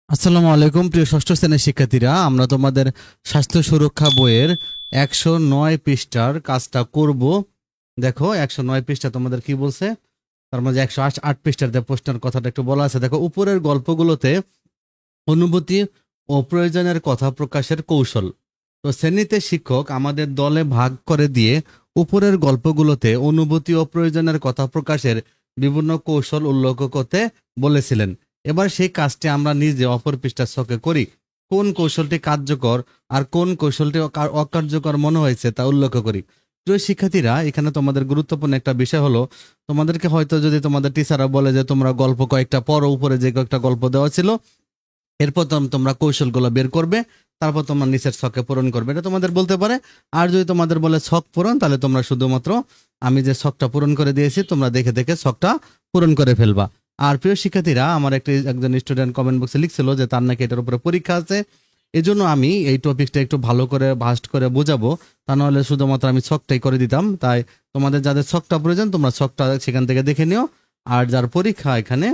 আসসালামু আলাইকুম প্রিয় ষষ্ঠ শ্রেণীর শিক্ষার্থীরা, আমরা তোমাদের স্বাস্থ্য সুরক্ষা বইয়ের 109 পৃষ্ঠার কাজটা করব। দেখো 109 পৃষ্ঠা তোমাদের কি বলছে, তার মধ্যে 108 পৃষ্ঠার প্রশ্নের কথাটা একটু বলা আছে। দেখো উপরের গল্পগুলোতে অনুভূতি ও প্রয়োজনের কথা প্রকাশের কৌশল। তো শ্রেণীতে শিক্ষক আমাদের দলে ভাগ করে দিয়ে উপরের গল্পগুলোতে অনুভূতি ও প্রয়োজনের কথা প্রকাশের বিভিন্ন কৌশল উল্লেখ করতে বলেছিলেন। এবার সেই কাজটি আমরা নিজে অপর পৃষ্ঠার ছকে করি। কোন কৌশলটি কার্যকর আর কোন কৌশলটি অকার্যকর মনে হয়েছে তা উল্লেখ করি। প্রিয় শিক্ষার্থীরা, এখানে তোমাদের গুরুত্বপূর্ণ একটা বিষয় হলো, তোমাদেরকে হয়তো যদি তোমাদের টিচাররা বলে যে তোমরা গল্প কয়েকটা পড়ো, উপরে যে কয়েকটা গল্প দেওয়া ছিল এরপর তোমরা কৌশলগুলো বের করবে, তারপর তোমরা নিচের ছকে পূরণ করবে, এটা তোমাদের বলতে পারে। আর যদি তোমাদের বলে ছক পূরণ, তাহলে তোমরা শুধুমাত্র আমি যে ছকটা পূরণ করে দিয়েছি তোমরা দেখে দেখে ছকটা পূরণ করে ফেলবা। আর প্রিয় শিক্ষার্থীরা, আমার একজন স্টুডেন্ট কমেন্ট বক্সে লিখছিল যে তার নাকি এটার উপরে পরীক্ষা আছে, এজন্য আমি এই টপিকটা একটু ভালো করে ভাস্ট করে বোঝাবো। তা নাহলে শুধুমাত্র আমি ছকটাই করে দিতাম। তাই তোমাদের যাদের ছকটা প্রয়োজন তোমরা ছকটা সেখান থেকে দেখে নিও। আর যার পরীক্ষা এখানে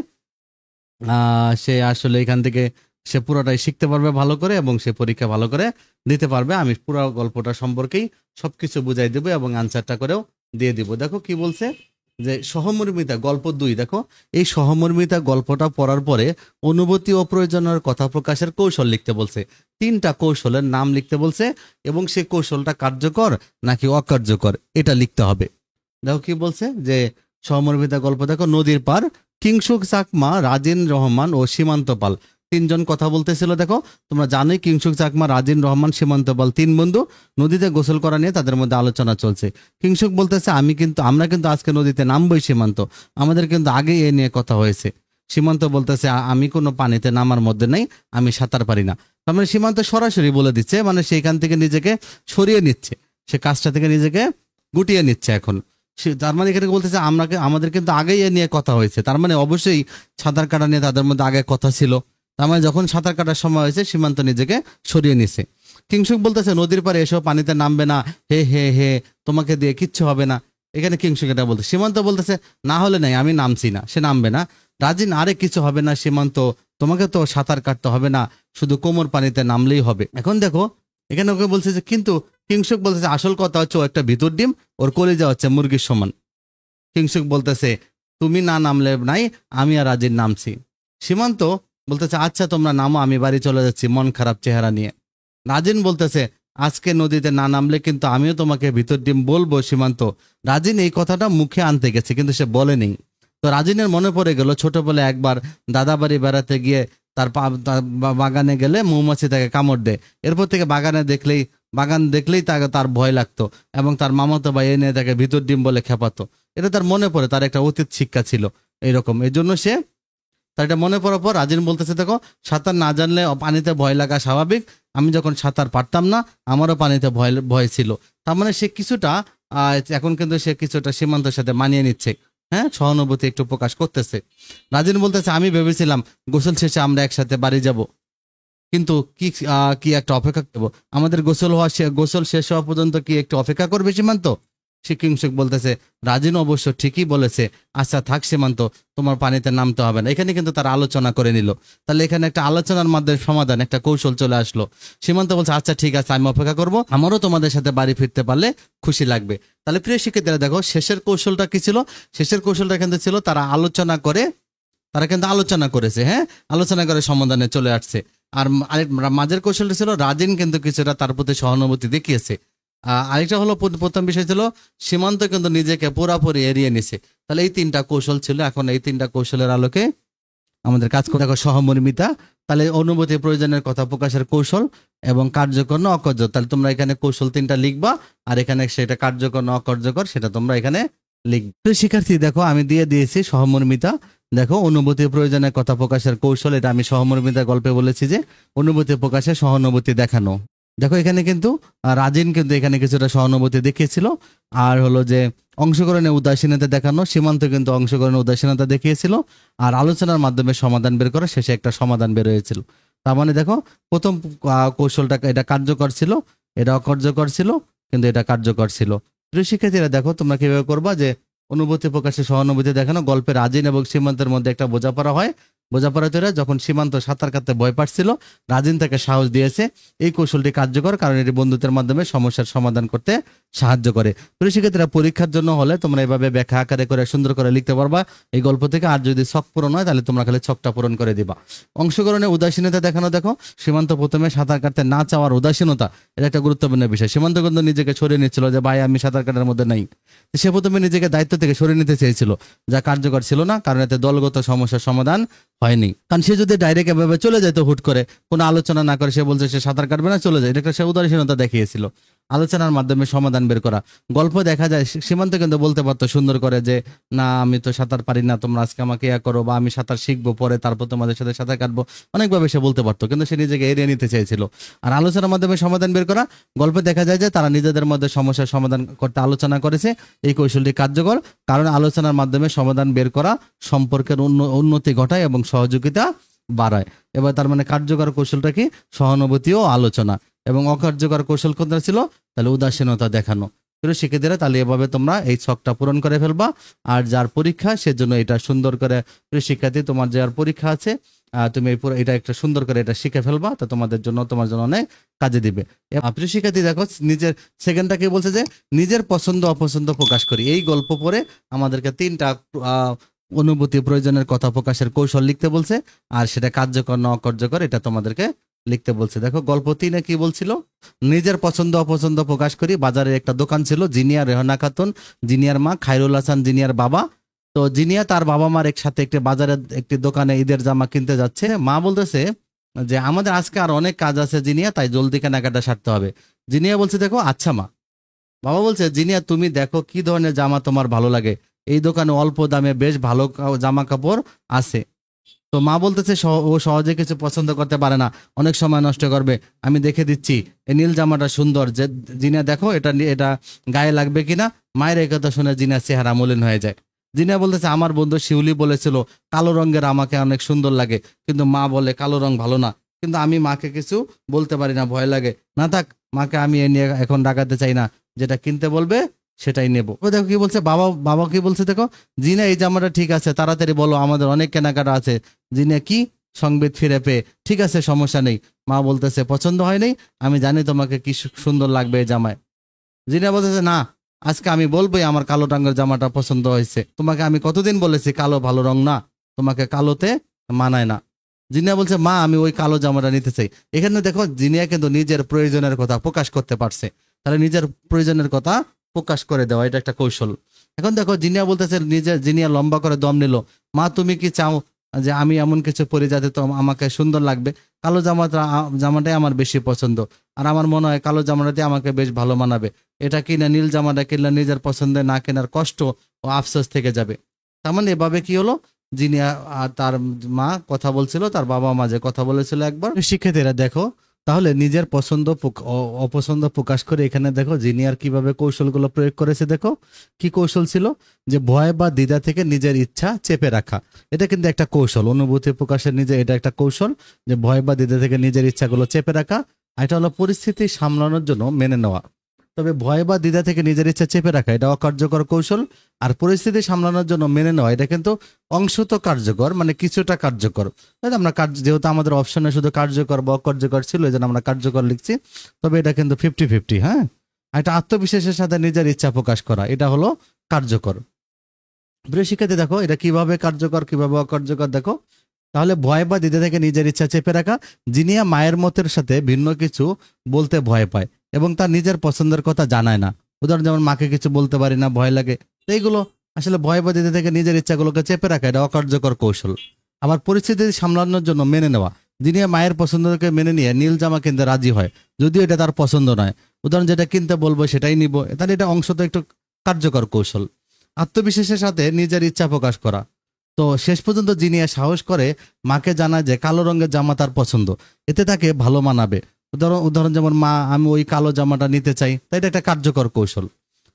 সে আসলে এখান থেকে সে পুরোটাই শিখতে পারবে ভালো করে এবং সে পরীক্ষা ভালো করে দিতে পারবে। আমি পুরো গল্পটা সম্পর্কেই সবকিছু বুঝাই দেবো এবং আনসারটা করেও দিয়ে দিব। দেখো কি বলছে, যে সহমর্মিতা গল্প 2। দেখো এই সহমর্মিতা গল্পটা পড়ার পরে অনুভূতি ও প্রয়োজনের কথা প্রকাশের কৌশল লিখতে বলছে। 3টা কৌশলের নাম লিখতে বলছে এবং সেই কৌশলটা কার্যকর নাকি অকার্যকর এটা লিখতে হবে। দেখো কি বলছে, যে সহমর্মিতা গল্প। দেখো নদীর পার কিংসুক চাকমা, রাজিন রহমান ও সীমান্ত পাল 3জন কথা বলতেছিল। দেখো তোমরা জানোই কিংসুক চাকমা, রাজিন রহমান, সীমান্ত পাল 3 বন্ধু নদীতে গোসল করা নিয়ে তাদের মধ্যে আলোচনা চলছে। কিংসুক বলতেছে আমরা কিন্তু আজকে নদীতে নামবই সীমান্ত, আমাদের কিন্তু আগেই এ নিয়ে কথা হয়েছে। সীমান্ত বলতেছে আমি কোনো পানিতে নামার মধ্যে নেই, আমি সাঁতার পারি না। তার মানে সীমান্ত সরাসরি বলে দিচ্ছে, মানে সেইখান থেকে নিজেকে সরিয়ে নিচ্ছে, সে কাজটা থেকে নিজেকে গুটিয়ে নিচ্ছে। এখন তার মানে এখানে বলতেছে আমাদের কিন্তু আগেই এ নিয়ে কথা হয়েছে, তার মানে অবশ্যই সাঁতার কাটা নিয়ে তাদের মধ্যে আগে কথা ছিল। তার মানে যখন সাঁতার কাটার সময় হয়েছে সীমান্ত নিজেকে সরিয়ে নিছে। কিংসুক বলতেছে নদীর পারে এসব পানিতে নামবে না, হে হে হে, তোমাকে দিয়ে কিচ্ছু হবে না। এখানে কিংসুক এটা বলতে, সীমান্ত বলতেছে না হলে নাই, আমি নামছি না, সে নামবে না। রাজিন আরে কিছু হবে না সীমান্ত, তোমাকে তো সাঁতার কাটতে হবে না, শুধু কোমর পানিতে নামলেই হবে। এখন দেখো এখানে ওকে বলছে যে, কিন্তু কিংসুক বলতেছে আসল কথা হচ্ছে ও একটা ভিতর ডিম, ওর কলিজা হচ্ছে মুরগির সমান। কিংসুক বলতেছে তুমি না নামলে নাই, আমি আর রাজিন নামছি। সীমান্ত বলতেছে আচ্ছা তোমরা নামো, আমি বাড়ি চলে যাচ্ছি মন খারাপ চেহারা নিয়ে। রাজিন বলতেছে আজকে নদীতে না নামলে কিন্তু আমিও তোমাকে ভিতর ডিম বলবো সীমান্ত। রাজিন এই কথাটা মুখে আনতে গেছে কিন্তু সে বলেনি। তো রাজিনের মনে পড়ে গেল ছোটবেলায় একবার দাদা বাড়ি বেড়াতে গিয়ে তার বাগানে গেলে মৌমাছি তাকে কামড় দেয়। এরপর থেকে বাগান দেখলেই তার ভয় লাগতো এবং তার মামাতো ভাই এনে তাকে ভিতর ডিম বলে খেপাতো। এটা তার মনে পড়ে, তার একটা অতীত শিক্ষা ছিল এইরকম। এই জন্য সে তার এটা মনে পড়ার পর রাজিন বলতেছে দেখো সাঁতার না জানলে পানিতে ভয় লাগা স্বাভাবিক, আমি যখন সাঁতার পারতাম না আমারও পানিতে ভয় ভয় ছিল। তার মানে সে কিছুটা এখন কিন্তু সে কিছুটা সীমান্তের সাথে মানিয়ে নিচ্ছে, হ্যাঁ, সহানুভূতি একটু প্রকাশ করতেছে। রাজিন বলতেছে আমি ভেবেছিলাম গোসল শেষে আমরা একসাথে বাড়ি যাব, কিন্তু কি কি একটা অপেক্ষা করবো, আমাদের গোসল শেষ হওয়া পর্যন্ত কি একটু অপেক্ষা করবে সীমান্ত? কিংসুক বলতেছে রাজিন অবশ্য ঠিকই বলেছে, আচ্ছা থাক সীমান্ত, তোমার পানিতে নামতে হবে না। এখানে কিন্তু তারা আলোচনা করে নিল। তাহলে এখানে একটা আলোচনার মাধ্যমে সমাধান, একটা কৌশল চলে আসলো। সীমান্ত বলছে আচ্ছা ঠিক আছে, আমি অপেক্ষা করব, আমারও তোমাদের সাথে বাড়ি ফিরতে পারলে খুশি লাগবে। তাহলে প্রিয় শিক্ষার্থীরা দেখো শেষের কৌশলটা কি ছিল, শেষের কৌশলটা কিন্তু ছিল তারা কিন্তু আলোচনা করেছে, হ্যাঁ, আলোচনা করে সমাধানে চলে আসছে। আর মাঝের কৌশলটা ছিল রাজিন কিন্তু কিছুটা তার প্রতি সহানুভূতি দেখিয়েছে। আরেকটা হলো প্রথম বিষয় ছিল সীমান্ত কিন্তু নিজেকে পুরাপুরি এড়িয়ে নিছে। তাহলে এই 3টা কৌশল ছিল। এখন এই 3টা কৌশলের আলোকে আমাদের কাজ করে দেখো সহমর্মিতা, তাহলে অনুভূতি প্রয়োজনের কথা প্রকাশের কৌশল এবং কার্যকর না অকার্যকর। তাহলে তোমরা এখানে কৌশল 3টা লিখবা আর এখানে সেটা কার্যকর না অকার্যকর সেটা তোমরা এখানে লিখবে। শিক্ষার্থী দেখো আমি দিয়ে দিয়েছি সহমর্মিতা। দেখো অনুভূতি প্রয়োজনের কথা প্রকাশের কৌশল, এটা আমি সহমর্মিতা গল্পে বলেছি যে অনুভূতি প্রকাশে সহানুভূতি দেখানো। দেখো এখানে কিন্তু রাজিন কিন্তু এখানে কিছুটা সহানুভূতি দেখিয়েছিল। আর হলো যে অংশগ্রহণে উদাসীনতা দেখানো, সীমান্ত কিন্তু অংশগ্রহণে উদাসীনতা দেখিয়েছিল। আর আলোচনার মাধ্যমে সমাধান বের করা, শেষে একটা সমাধান বের হয়েছিল। তার মানে দেখো প্রথম কৌশলটা এটা কার্যকর ছিল, এটা অকার্যকর ছিল, কিন্তু এটা কার্যকর ছিল। প্রিয় শিক্ষার্থীরা দেখো তোমরা কিভাবে করবা, যে অনুভূতি প্রকাশে সহানুভূতি দেখানো, গল্পে রাজিন এবং সীমান্তের মধ্যে একটা বোঝাপড়া হয়, বোঝাপড়া তৈরি হয়। যখন সীমান্ত সাঁতার কাটতে ভয় পাচ্ছিল, রাজিন তাকে সাহস দিয়েছে। এই কৌশলটি কার্যকর, কারণ এটি বন্ধুত্বের মাধ্যমে সমস্যার সমাধান করতে সাহায্য করে। প্রিয় শিক্ষার্থীরা, পরীক্ষার জন্য হলে তোমরা এভাবে ব্যাখ্যা আকারে করে সুন্দর করে লিখতে পারবা এই গল্প থেকে। আর যদি ছক পূরণ হয় তাহলে তোমরা খালি ছকটা পূরণ করে দিবা। অংশগ্রহণে উদাসীনতা দেখানো। দেখো, সীমান্ত প্রথমে সাঁতার কাটতে না চাওয়ার উদাসীনতা, এটা একটা গুরুত্বপূর্ণ বিষয়। সীমান্ত কিন্তু নিজেকে সরিয়ে নিচ্ছিল যে ভাই আমি সাঁতার কাটার মধ্যে নাই। সে প্রথমে নিজেকে দায়িত্ব থেকে সরিয়ে নিতে চেয়েছিল, যা কার্যকর ছিল না, কারণ এতে দলগত সমস্যার সমাধান হয়নি। কারণ সে যদি ডাইরেক্ট এভাবে চলে যেত হুট করে, কোনো আলোচনা না করে সে বলছে সে সাঁতার কাটবে না, চলে যায়, এটা একটা সে উদাসীনতা দেখিয়েছিল। আলোচনার মাধ্যমে সমাধান বের করা। গল্প দেখা যায় সীমান্ত কিন্তু বলতে পারতো সুন্দর করে যে না আমি তো সাঁতার পারি না, তোমরা আজকে আমাকে ইয়া করো, বা আমি সাঁতার শিখবো পরে, তারপর তোমাদের সাথে সাঁতার কাটবো, অনেকভাবে সে বলতে পারতো, কিন্তু সে নিজেকে এড়িয়ে নিতে চেয়েছিল। আর আলোচনার মাধ্যমে সমাধান বের করা। গল্পে দেখা যায় যে তারা নিজেদের মধ্যে সমস্যার সমাধান করতে আলোচনা করেছে। এই কৌশলটি কার্যকর, কারণ আলোচনার মাধ্যমে সমাধান বের করা সম্পর্কের উন্নতি ঘটায় এবং সহযোগিতা বাড়ায়। এবার তার মানে কার্যকর কৌশলটা কি? সহানুভূতি ও আলোচনা। এবং অকার্যকর কৌশল কোনটা ছিল? তাহলে উদাসীনতা দেখানো। প্রিয় শিক্ষার্থীরা, তাহলে এভাবে তোমরা এই ছকটা পূরণ করে ফেলবা। আর যার পরীক্ষা সেজন্য এটা সুন্দর করে, প্রিয় শিক্ষার্থী তোমার যার পরীক্ষা আছে তুমি এটা একটা সুন্দর করে এটা শিখে ফেলবা, তা তোমাদের জন্য তোমার জন্য অনেক কাজে দিবে। প্রিয় শিক্ষার্থী দেখো, নিজের সেকেন্ডটা কি বলছে যে নিজের পছন্দ অপছন্দ প্রকাশ করি। এই গল্প পড়ে আমাদেরকে 3টা অনুভূতি প্রয়োজনের কথা প্রকাশের কৌশল লিখতে বলছে, আর সেটা কার্যকর না অকার্যকর এটা তোমাদেরকে লিখতে বলছে। দেখো, গল্প 3-এ কি বলছিল? নিজের পছন্দ অপছন্দ প্রকাশ করি। বাজারে একটা দোকান ছিল, জিনিয়া, রেহনা খাতুন জিনিয়ার মা, খায়রুল হাসান জিনিয়ার বাবা। তো জিনিয়া তার বাবা মার একসাথে একটি বাজারে একটি দোকানে ঈদের জামা কিনতে যাচ্ছে। মা বলতেছে যে আমাদের আজকে আর অনেক কাজ আছে জিনিয়া, তাই জলদি কেনাকাটা সারতে হবে। জিনিয়া বলছে দেখো আচ্ছা মা। বাবা বলছে জিনিয়া তুমি দেখো কি ধরনের জামা তোমার ভালো লাগে, এই দোকানে অল্প দামে বেশ ভালো জামা কাপড় আছে। তো মা বলতেছে ও সহজে কিছু পছন্দ করতে পারে না, অনেক সময় নষ্ট করবে, আমি দেখে দিচ্ছি। এই নীল জামাটা সুন্দর, যে জিনিয়া দেখো এটা এটা গায়ে লাগবে কিনা। মায়ের এই কথা শুনে জিনিয়ার চেহারা মলিন হয়ে যায়। জিনিয়া বলতেছে আমার বন্ধু শিউলি বলেছিল কালো রঙের আমাকে অনেক সুন্দর লাগে, কিন্তু মা বলে কালো রং ভালো না। কিন্তু আমি মাকে কিছু বলতে পারি না, ভয় লাগে। না থাক, মাকে আমি এ নিয়ে এখন ডাকাতে চাই না, যেটা কিনতে বলবে সেটাই নেবো। ও দেখো কি বলছে, বাবা বাবা কি বলছে দেখো, জিনা এই জামাটা ঠিক আছে, তাড়াতাড়ি বলো, আমাদের অনেক কেনাকাটা আছে। জিনা কি সংবিত ফিরে পেয়ে ঠিক আছে সমস্যা নেই। মা বলতেছে পছন্দ হয় নাই, আমি জানি তোমাকে কি সুন্দর লাগবে এই জামায়। জিনা বলতেছে না, আজকে আমি বলবোই আমার কালো রঙের জামাটা পছন্দ হয়েছে। তোমাকে আমি কতদিন বলেছি কালো ভালো রং না, তোমাকে কালোতে মানায় না। জিনিয়া বলছে মা আমি ওই কালো জামাটা নিতে চাই। এখানে দেখো জিনিয়া কিন্তু নিজের প্রয়োজনের কথা প্রকাশ করতে পারছে। তাহলে নিজের প্রয়োজনের কথা প্রকাশ করে দেওয়া এটা একটা কৌশল। এখন দেখো জিনিয়া বলতেছে, জিনিয়া লম্বা করে দম নিল, মা তুমি কি চাও যে আমি এমন কিছু পরি যাতে তো আমাকে সুন্দর লাগবে? কালো জামাটাই আমার বেশি পছন্দ, আর আমার মনে হয় কালো জামাটাতে আমাকে বেশ ভালো মানাবে। এটা কিনা নীল জামাটা কিনলে নিজের পছন্দে না কেনার কষ্ট ও আফসোস থেকে যাবে। তার মানে এভাবে কি হলো, জিনিয়া আর তার মা কথা বলছিল, তার বাবা মা যে কথা বলেছিল একবার। শিক্ষার্থীরা দেখো, তাহলে নিজের পছন্দ অপছন্দ প্রকাশ করে এখানে দেখো জিনিয়ার কিভাবে কৌশলগুলো প্রয়োগ করেছে। দেখো কি কৌশল ছিল, যে ভয় বা দ্বিধা থেকে নিজের ইচ্ছা চেপে রাখা। এটা কিন্তু একটা কৌশল, অনুভূতি প্রকাশের এটা একটা কৌশল, যে ভয় বা দ্বিধা থেকে নিজের ইচ্ছাগুলো চেপে রাখা। এটা হলো পরিস্থিতি সামলানোর জন্য মেনে নেওয়া। তবে ভয় বা দ্বিধা থেকে নিজের ইচ্ছা চেপে রাখা এটা অকার্যকর কৌশল। আর পরিস্থিতি সামলানোর জন্য মেনে নেওয়া এটা কিন্তু অংশত কার্যকর, মানে কিছুটা কার্যকর। আমরা যেহেতু আমাদের অপশনে শুধু কার্যকর বা অকার্যকর ছিল, এই জন্য আমরা কার্যকর লিখছি। তবে এটা কিন্তু 50-50। হ্যাঁ, এটা আত্মবিশ্বাসের সাথে নিজের ইচ্ছা প্রকাশ করা, এটা হলো কার্যকর। প্রিয় শিক্ষার্থী দেখো এটা কিভাবে কার্যকর কিভাবে অকার্যকর দেখো। তাহলে ভয় বা দ্বিধা থেকে নিজের ইচ্ছা চেপে রাখা। জিনিয়া মায়ের মতের সাথে ভিন্ন কিছু বলতে ভয় পায় এবং তার নিজের পছন্দের কথা জানায় না। উদাহরণ যেমন মাকে কিছু বলতে পারি না, ভয় লাগে। এইগুলো আসলে ভয় বা দ্বিধা থেকে নিজের ইচ্ছাগুলোকে চেপে রাখা, এটা অকার্যকর কৌশল। আবার পরিস্থিতি সামলানোর জন্য মেনে নেওয়া। জিনিয়া মায়ের পছন্দকে মেনে নিয়ে নীল জামা কিনতে রাজি হয়, যদিও এটা তার পছন্দ নয়। উদাহরণ যেটা কিনতে বলবো সেটাই নিব, তাহলে এটা অংশত একটু কার্যকর কৌশল। আত্মবিশ্বাসের সাথে নিজের ইচ্ছা প্রকাশ করা। তো শেষ পর্যন্ত জিনিয়া সাহস করে মাকে জানায় যে কালো রঙের জামা তার পছন্দ, এতে তাকে ভালো মানাবে। উদাহরণ যেমন মা আমি ওই কালো জামাটা নিতে চাই, তাই এটা একটা কার্যকর কৌশল।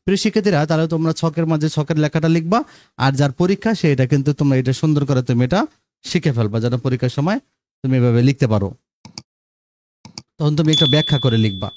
প্রিয় শিক্ষার্থীরা, তাহলে তোমরা ছকের মাঝে ছকের লেখাটা লিখবা, আর যার পরীক্ষা সে এটা কিন্তু তোমরা এটা সুন্দর করে তুমি এটা শিখে ফেলবা, যেন পরীক্ষার সময় তুমি এভাবে লিখতে পারো। তখন তুমি একটা ব্যাখ্যা করে লিখবা।